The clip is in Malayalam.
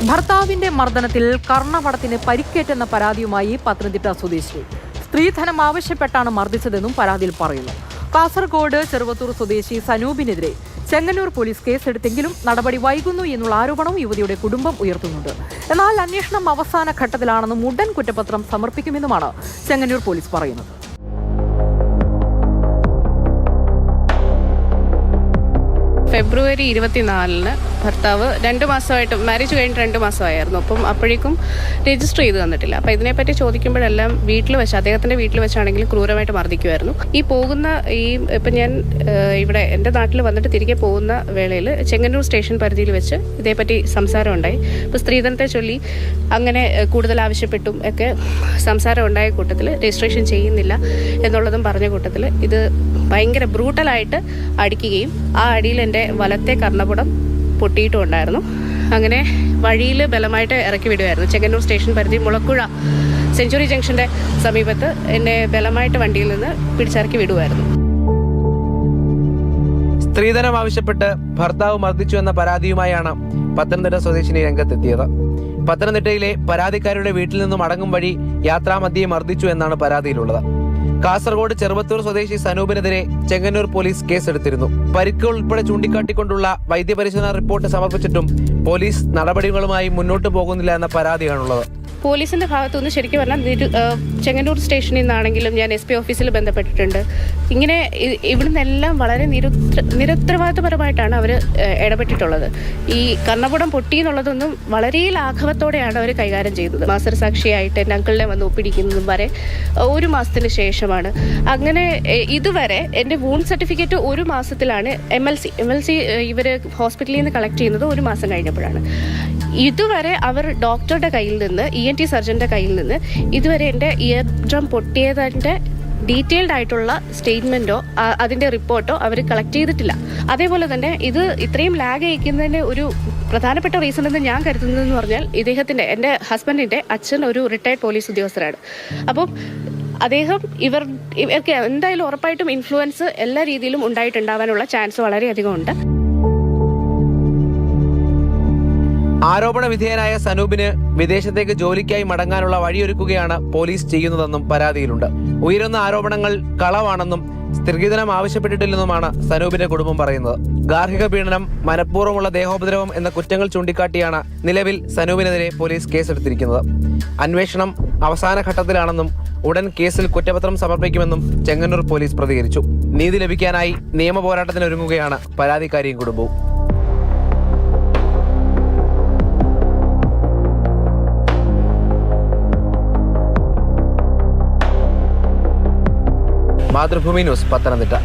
ഭർത്താവിന്റെ മർദ്ദനത്തിൽ കർണപടത്തിന് പരിക്കേറ്റെന്ന പരാതിയുമായി പത്തനംതിട്ട സ്വദേശി സ്ത്രീധനം ആവശ്യപ്പെട്ടാണ് മർദ്ദിച്ചതെന്നും പരാതിയിൽ പറയുന്നു. കാസർഗോഡ് ചെറുവത്തൂർ സ്വദേശി സനൂപിനെതിരെ ചെങ്ങന്നൂർ പോലീസ് കേസെടുത്തെങ്കിലും നടപടി വൈകുന്നു എന്നുള്ള ആരോപണവും യുവതിയുടെ കുടുംബം ഉയർത്തുന്നുണ്ട്. എന്നാൽ അന്വേഷണം അവസാന ഘട്ടത്തിലാണെന്നും ഉടൻ കുറ്റപത്രം സമർപ്പിക്കുമെന്നുമാണ് ചെങ്ങന്നൂർ പോലീസ് പറയുന്നത്. ഫെബ്രുവരി 24-ന് ഭർത്താവ് 2 മാസമായിട്ട് മാരേജ് കഴിഞ്ഞിട്ട് 2 മാസമായിരുന്നു. അപ്പം അപ്പോഴേക്കും രജിസ്റ്റർ ചെയ്ത് തന്നിട്ടില്ല. അപ്പം ഇതിനെപ്പറ്റി ചോദിക്കുമ്പോഴെല്ലാം അദ്ദേഹത്തിൻ്റെ വീട്ടിൽ വെച്ചാണെങ്കിലും ക്രൂരമായിട്ട് മർദ്ദിക്കുമായിരുന്നു. ഇപ്പം ഞാൻ ഇവിടെ എൻ്റെ നാട്ടിൽ വന്നിട്ട് തിരികെ പോകുന്ന വേളയിൽ ചെങ്ങന്നൂർ സ്റ്റേഷൻ പരിധിയിൽ വെച്ച് ഇതേപ്പറ്റി സംസാരം ഉണ്ടായി. ഇപ്പോൾ സ്ത്രീധനത്തെ ചൊല്ലി അങ്ങനെ കൂടുതൽ ആവശ്യപ്പെട്ടും ഒക്കെ സംസാരം ഉണ്ടായ കൂട്ടത്തിൽ രജിസ്ട്രേഷൻ ചെയ്യുന്നില്ല എന്നുള്ളതും പറഞ്ഞ കൂട്ടത്തിൽ ഇത് ഭയങ്കര ബ്രൂട്ടലായിട്ട് അടിക്കുകയും ആ അടിയിൽ എൻ്റെ വലത്തെ കർണപുടം പൊട്ടിയിട്ടുണ്ടായിരുന്നു. അങ്ങനെ വഴിയിൽ ബലമായിട്ട് ഇറക്കി വിടുമായിരുന്നു. ചെങ്ങന്നൂർ സ്റ്റേഷൻ പരിധി മുളക്കുഴ സെഞ്ചുറി ജംഗ്ഷൻ്റെ സമീപത്ത് എന്നെ ബലമായിട്ട് വണ്ടിയിൽ നിന്ന് പിടിച്ചിറക്കി വിടുമായിരുന്നു. സ്ത്രീധനം ആവശ്യപ്പെട്ട് ഭർത്താവ് മർദ്ദിച്ചു എന്ന പരാതിയുമായാണ് പത്തനംതിട്ട സ്വദേശിനി രംഗത്തെത്തിയത്. പത്തനംതിട്ടയിലെ പരാതിക്കാരുടെ വീട്ടിൽ നിന്നും മടങ്ങും വഴി യാത്രാമധ്യേ മർദ്ദിച്ചു എന്നാണ് പരാതിയിലുള്ളത്. കാസർഗോഡ് ചെറുവത്തൂർ സ്വദേശി സനൂപിനെതിരെ ചെങ്ങന്നൂർ പോലീസ് കേസെടുത്തിരുന്നു. പരിക്കുകൾ ഉൾപ്പെടെ ചൂണ്ടിക്കാട്ടിക്കൊണ്ടുള്ള വൈദ്യപരിശോധനാ റിപ്പോർട്ട് സമർപ്പിച്ചിട്ടും പോലീസ് നടപടികളുമായി മുന്നോട്ട് പോകുന്നില്ല എന്ന പരാതിയാണുള്ളത്. പോലീസിന്റെ ഭാഗത്തുനിന്ന് ശരിക്കും പറഞ്ഞാൽ ചെങ്ങന്നൂർ സ്റ്റേഷനിൽ നിന്നാണെങ്കിലും ഞാൻ SP ഓഫീസിൽ ബന്ധപ്പെട്ടിട്ടുണ്ട്. ഇങ്ങനെ ഇവിടുന്ന് എല്ലാം വളരെ നിരുത്തരവാദിത്തപരമായിട്ടാണ് അവർ ഇടപെട്ടിട്ടുള്ളത്. ഈ കർണപുടം പൊട്ടി എന്നുള്ളതൊന്നും വളരെ ലാഘവത്തോടെയാണ് അവർ കൈകാര്യം ചെയ്തത്. മാസ്റ്റർസാക്ഷിയായിട്ട് എൻ്റെ അങ്കിളിനെ വന്ന് ഒപ്പിടിക്കുന്നതും വരെ 1 മാസത്തിന് ശേഷമാണ്. അങ്ങനെ ഇതുവരെ എൻ്റെ വൂണ്ട് സർട്ടിഫിക്കറ്റ് 1 മാസത്തിലാണ് MLC ഇവർ ഹോസ്പിറ്റലിൽ നിന്ന് കളക്ട് ചെയ്യുന്നത് 1 മാസം കഴിഞ്ഞപ്പോഴാണ്. ഇതുവരെ അവർ ഡോക്ടറുടെ കയ്യിൽ നിന്ന് ENT സർജന്റെ കയ്യിൽ നിന്ന് ഇതുവരെ എൻ്റെ ഇയർ ഡ്രം പൊട്ടിയതിൻ്റെ ഡീറ്റെയിൽഡ് ആയിട്ടുള്ള സ്റ്റേറ്റ്മെൻറ്റോ അതിൻ്റെ റിപ്പോർട്ടോ അവർ കളക്ട് ചെയ്തിട്ടില്ല. അതേപോലെ തന്നെ ഇത് ഇത്രയും ലാഗ് അയക്കുന്നതിൻ്റെ ഒരു പ്രധാനപ്പെട്ട റീസൺ എന്ന് ഞാൻ കരുതുന്നതെന്ന് പറഞ്ഞാൽ എൻ്റെ ഹസ്ബൻഡിൻ്റെ അച്ഛൻ ഒരു റിട്ടയർഡ് പോലീസ് ഉദ്യോഗസ്ഥരാണ്. അപ്പം അദ്ദേഹം ഇവർക്ക് എന്തായാലും ഉറപ്പായിട്ടും ഇൻഫ്ലുവൻസ് എല്ലാ രീതിയിലും ഉണ്ടായിട്ടുണ്ടാവാനുള്ള ചാൻസ് വളരെയധികം ഉണ്ട്. ആരോപണ വിധേയനായ സനൂപിന് വിദേശത്തേക്ക് ജോലിക്കായി മടങ്ങാനുള്ള വഴിയൊരുക്കുകയാണ് പോലീസ് ചെയ്യുന്നതെന്നും പരാതിയിലുണ്ട്. ഉയരുന്ന ആരോപണങ്ങൾ കളവാണെന്നും സ്ത്രീധനം ആവശ്യപ്പെട്ടിട്ടില്ലെന്നുമാണ് സനൂപിന്റെ കുടുംബം പറയുന്നത്. ഗാർഹിക പീഡനം, മനഃപൂർവ്വമുള്ള ദേഹോപദ്രവം എന്ന കുറ്റങ്ങൾ ചൂണ്ടിക്കാട്ടിയാണ് നിലവിൽ സനൂപിനെതിരെ പോലീസ് കേസെടുത്തിരിക്കുന്നത്. അന്വേഷണം അവസാന ഘട്ടത്തിലാണെന്നും ഉടൻ കേസിൽ കുറ്റപത്രം സമർപ്പിക്കുമെന്നും ചെങ്ങന്നൂർ പോലീസ് പ്രതികരിച്ചു. നീതി ലഭിക്കാനായി നിയമ പോരാട്ടത്തിനൊരുങ്ങുകയാണ് പരാതിക്കാരിയും കുടുംബവും. മാതൃഭൂമി ന്യൂസ്, പത്തനംതിട്ട.